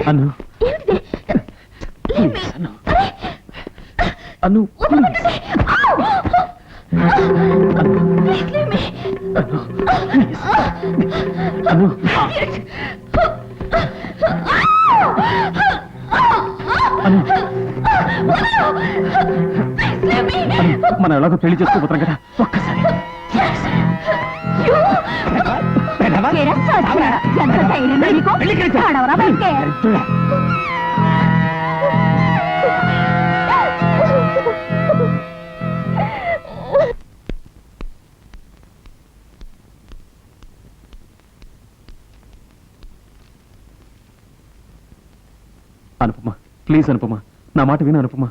అను అను మనం ఎలాగో పెళ్లి చేసుకోపోతాం కదా ఒక్కసారి అనుపమ ప్లీజ్ అనుపమ నా మాట విను అనుపమ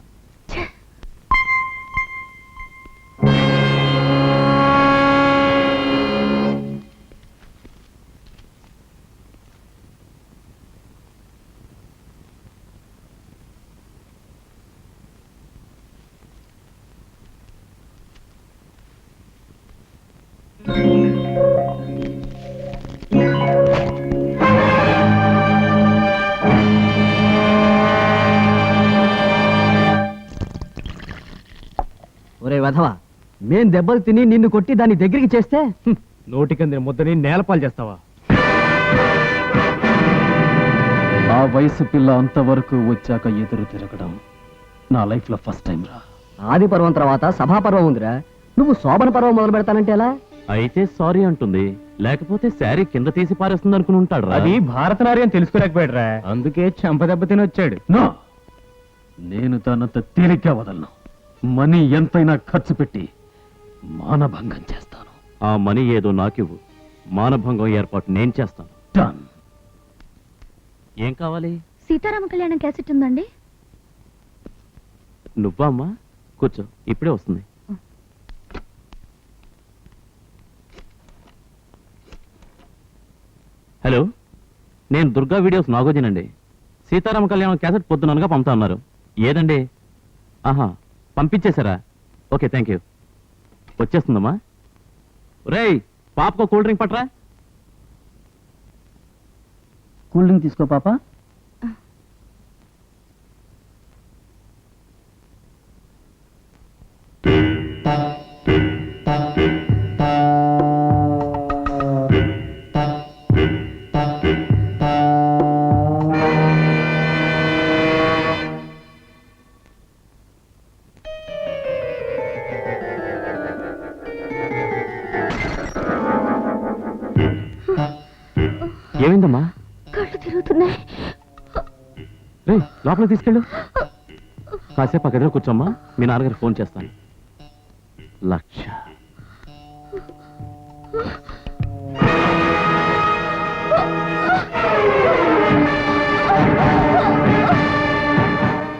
ఒరే వధవా మేం దెబ్బలు తిని నిన్ను కొట్టి దాన్ని దగ్గరికి చేస్తే నోటికందిన ముద్దని నేలపాలు చేస్తావా ఆ వయసు పిల్ల అంతవరకు వచ్చాక ఎదురు తిరగడం నా లైఫ్ లో ఫస్ట్ టైం రా. ఆది పర్వం తర్వాత సభా పర్వం ఉందిరా, నువ్వు శోభన పర్వం మొదలు పెడతానంటే ఎలా? అయితే సారీ అంటుంది, లేకపోతే శారీ కింద తీసి పారేస్తుంది అనుకుని ఉంటాడు. అది భారతనార్యం తెలుసుకోలేకపోయాడురా, అందుకే చెంపదెబ్బ తిని వచ్చాడు. నో, నేను తనంత తేలిగ్గా వదలను. మనీ ఎంతైనా ఖర్చు పెట్టి మానభంగం చేస్తాను. ఆ మనీ ఏదో నాకివ్వు, మానభంగం ఏర్పాటు నేను చేస్తాను. డన్. ఏం కావాలి? సీతారామ కళ్యాణం క్యాసెట్ ఉందండి? నువ్వా అమ్మా? కూర్చో, ఇప్పుడే వస్తుంది. హలో, నేను దుర్గా వీడియోస్ నాగోజీనండి. సీతారామ కళ్యాణం క్యాసెట్ పొద్దుననగా పంపుతా ఉన్నారు. ఏదండి? ఆహా, పంపించేశారా? Okay, thank you. వచ్చేస్తుందమ్మా. రేయ్, పాపకో కూల్ డ్రింక్ పట్రా. కూల్ డ్రింక్ తీసుకో పాప. ఏమైందమ్మా? కళ్ళు తిరుగుతున్నాయి. రే, లోపల తీసుకెళ్ళు. కాసేపు అక్కడ కూర్చోమ్మా, మీ నాన్నగారికి ఫోన్ చేస్తాను. లక్ష.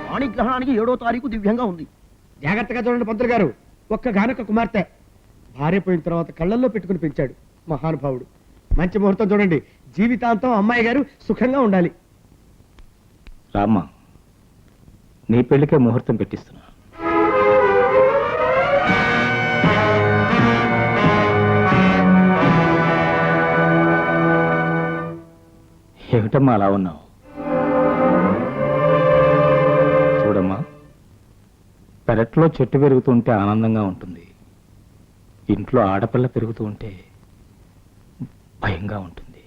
వాణిగ్రహణానికి 7వ తారీఖు దివ్యంగా ఉంది. జాగ్రత్తగా చూడండి పంతులు గారు. ఒక్కగానొక్క కుమార్తె, భార్య పోయిన తర్వాత కళ్ళల్లో పెట్టుకుని పెంచాడు మహానుభావుడు. మంచి ముహూర్తం చూడండి, జీవితాంతం అమ్మాయి గారు సుఖంగా ఉండాలి. రామ్మా, నీ పెళ్లికే ముహూర్తం పెట్టిస్తున్నా. ఏమిటమ్మా అలా ఉన్నావు? చూడమ్మా, పెరట్లో చెట్టు పెరుగుతూ ఉంటే ఆనందంగా ఉంటుంది, ఇంట్లో ఆడపిల్ల పెరుగుతూ ఉంటే భయంగా ఉంటుంది.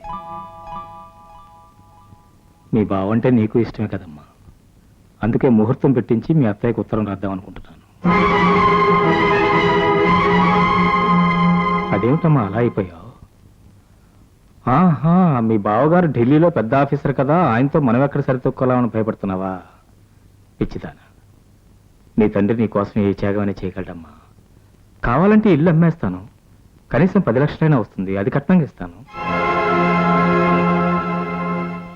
మీ బావంటే నీకు ఇష్టమే కదమ్మా, అందుకే ముహూర్తం పెట్టించి మీ అత్తయ్యకు ఉత్తరం రాద్దాం అనుకుంటున్నాను. అదేమిటమ్మా అలా అయిపోయావు? ఆహా, మీ బావగారు ఢిల్లీలో పెద్ద ఆఫీసర్ కదా, ఆయనతో మనం ఎక్కడ సరితొక్కోవాలని భయపడుతున్నావా? పిచ్చిదానా, నీ తండ్రి నీ కోసం ఏ త్యాగమైనా చేయగలడమ్మా. కావాలంటే ఇల్లు అమ్మేస్తాను, కనీసం 10 లక్షలైనా వస్తుంది, అది కట్నంగా ఇస్తాను.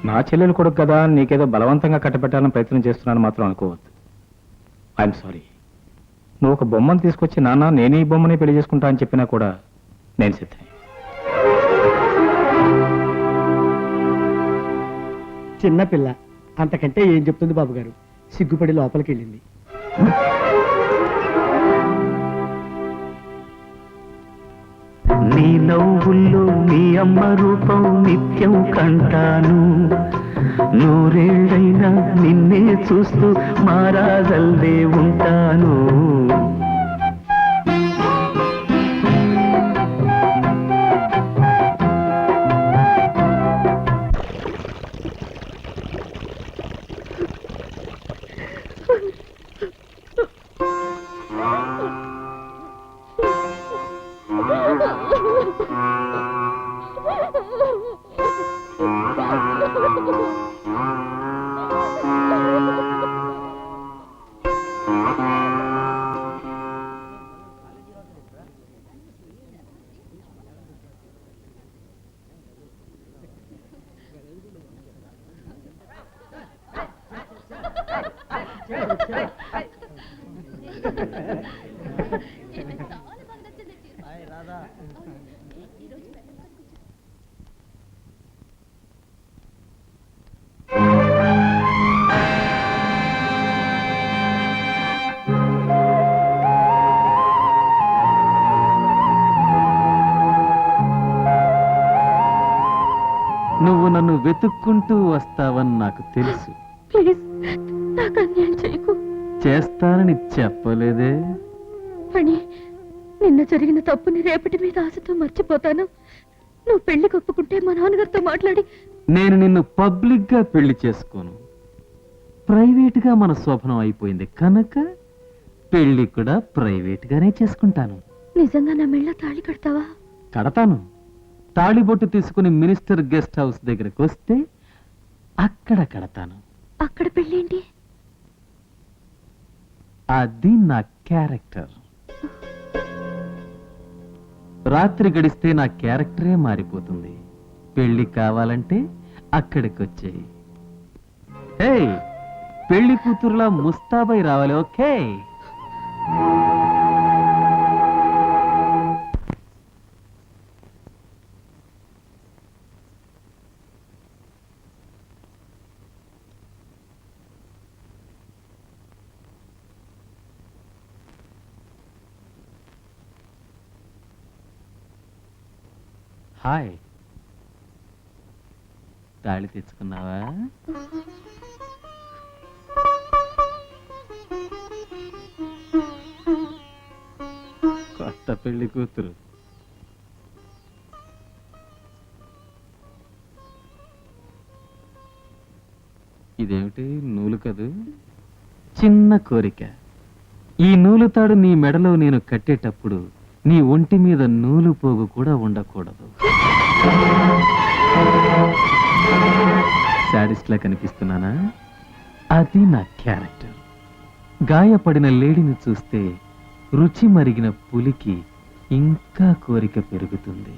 నా చెల్లెలు కొడుకు కదా, నీకేదో బలవంతంగా కట్టబెట్టాలని ప్రయత్నం చేస్తున్నాను మాత్రం అనుకోవద్దు. I'm sorry. నువ్వు ఒక బొమ్మను తీసుకొచ్చి నాన్న నేను ఈ బొమ్మని పెళ్లి చేసుకుంటా అని చెప్పినా కూడా నేను సిద్ధమే. చిన్నపిల్ల అంతకంటే ఏం చెప్తుంది బాబు గారు? సిగ్గుపడి లోపలికి వెళ్ళింది. నీ నవ్వుల్లో నీ అమ్మ రూపం నిత్యం కంటాను. నూరేళ్ళైనా నిన్నే చూస్తూ మారాజల్లే ఉంటాను. నువ్వు నన్ను వెతుక్కుంటూ వస్తావని నాకు తెలుసు. ప్లీజ్ నాకు అన్యాయం చేయకు. చేస్తానని చెప్పలేదే. పని నిన్న జరిగిన తప్పుని రేపటి మీద ఆశతో మర్చిపోతాను. నువ్వు పెళ్లి ఒప్పుకుంటే మా నాన్నగారితో మాట్లాడి నేను నిన్ను పబ్లిక్ గా పెళ్లి చేసుకోను. ప్రైవేట్ గా మన శోభనం అయిపోయింది కనుక పెళ్లి కూడా ప్రైవేట్ గానే చేసుకుంటాను. నిజంగా నా మెళ్ళ తాళి కడతావా? కడతాను. తాళిబొట్టు తీసుకుని మినిస్టర్ గెస్ట్ హౌస్ దగ్గరకు వస్తే అక్కడ కడతాను. అక్కడ పెళ్ళేంటి? అది నా క్యారెక్టర్. రాత్రి గడిస్తే నా క్యారెక్టరే మారిపోతుంది. పెళ్లి కావాలంటే అక్కడికి వచ్చేయి. హే, పెళ్లి కూతురులా ముస్తాబై రావాలి. ఓకే? హాయ్, తాళి తెచ్చుకున్నావా? కొత్త పెళ్లి కూతురు. ఇదేమిటి నూలు కదూ? చిన్న కోరిక. ఈ నూలు తాడు నీ మెడలో నేను కట్టేటప్పుడు నీ ఒంటి మీద నూలు పోగు కూడా ఉండకూడదు. శాడిస్ట్లా కనిపిస్తున్నానా? అది నా క్యారెక్టర్. గాయపడిన లేడీని చూస్తే రుచి మరిగిన పులికి ఇంకా కోరిక పెరుగుతుంది.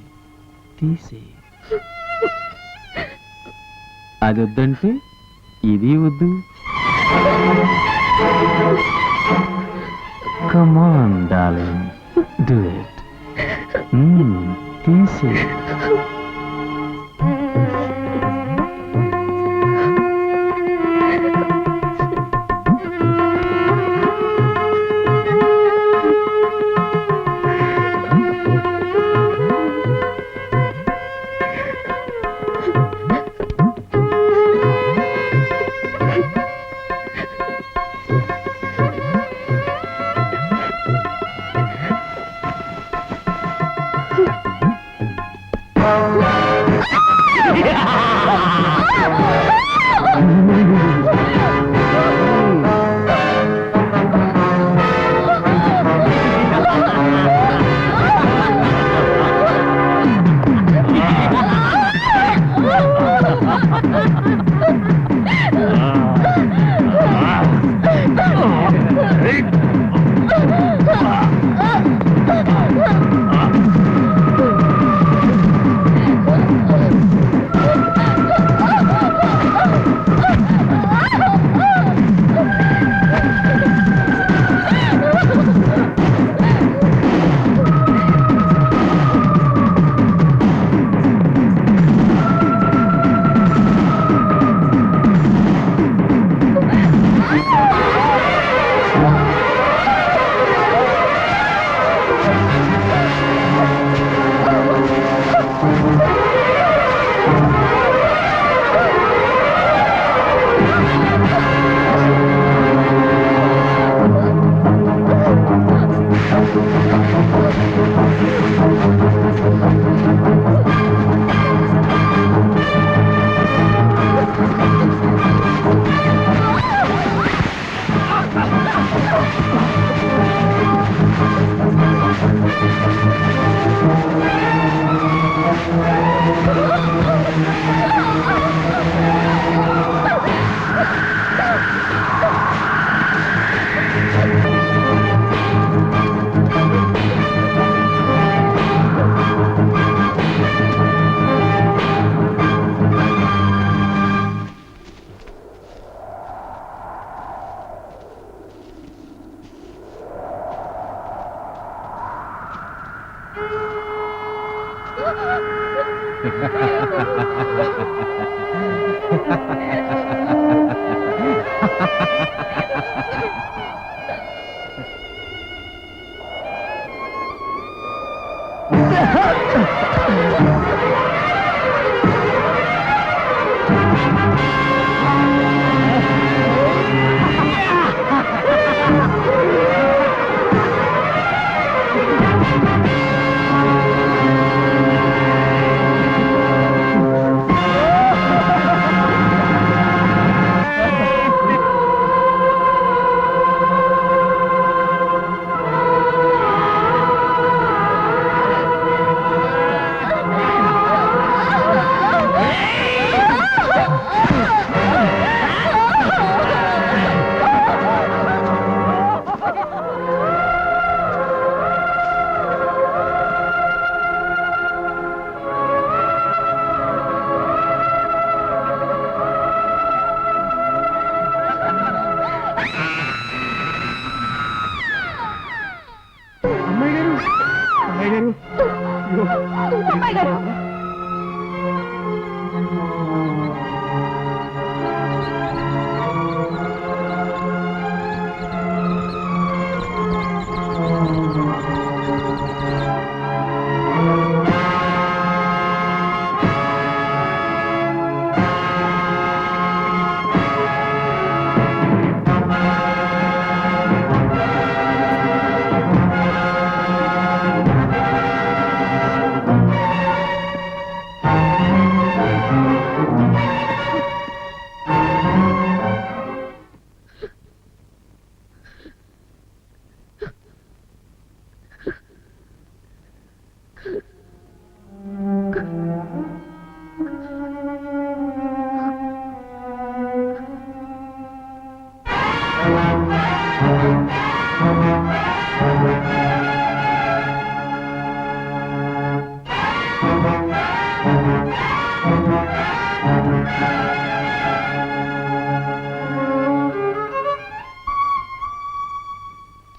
తీసే. అది వద్దంటే ఇది వద్దు. Come on, darling. Do it. తీసే.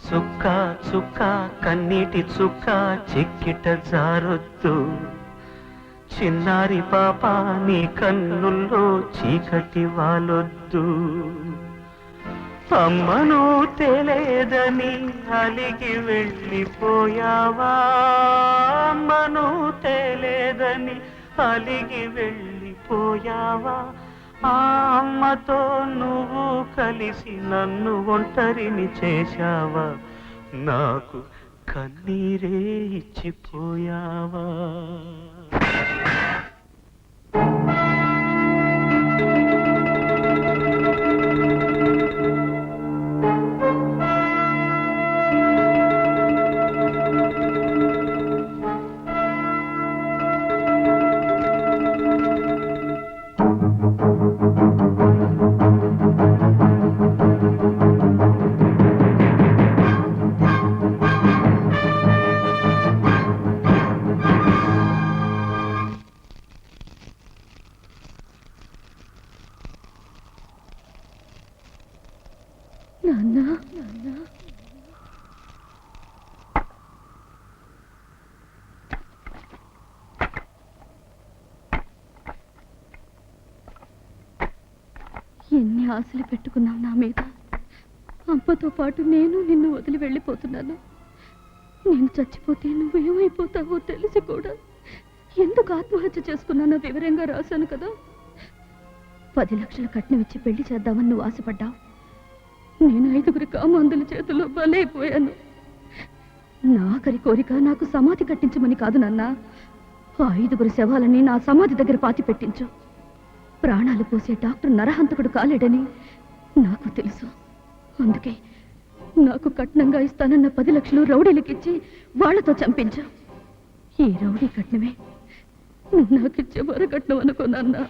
చుక్క చుక్క కన్నీటి చుక్క చెక్కిట జారొద్దు, చిన్నారి పాప నీ కన్నుల్లో చీకటి వాలొద్దు. అమ్మను తెలియదని అలిగి వెళ్ళిపోయావా, అమ్మను తెలియదని అలిగి వెళ్ళిపోయావా. ఆ అమ్మతో నువ్వు కలిసి నన్ను ఒంటరిని చేశావా, నాకు కన్నీరే ఇచ్చిపోయావా. ఎన్ని ఆశలు పెట్టుకున్నావు నా మీద. అమ్మతో పాటు నేను నిన్ను వదిలి వెళ్ళిపోతున్నాను. నేను చచ్చిపోతే నువ్వేమైపోతావో తెలిసి కూడా ఎందుకు ఆత్మహత్య చేసుకున్నానో వివరంగా రాశాను కదా. 10 లక్షల కట్నం ఇచ్చి పెళ్లి చేద్దామని నువ్వు ఆశపడ్డావు. నేను 5 కామాంధుల చేతుల్లో బలైపోయాను. నా ఆఖరి కోరిక నాకు సమాధి కట్టించమని కాదు నాన్న, ఆ 5 శవాలని నా సమాధి దగ్గర పాతి పెట్టించు. ప్రాణాలు పోసే డాక్టర్ నరహంతకుడు కాలేడని నాకు తెలుసు. అందుకే నాకు కట్నంగా ఇస్తానన్న 10 లక్షలు రౌడీలకిచ్చి వాళ్లతో చంపించు. ఈ రౌడీ కట్నమే నాకిచ్చే వరకట్నం అనుకున్నా.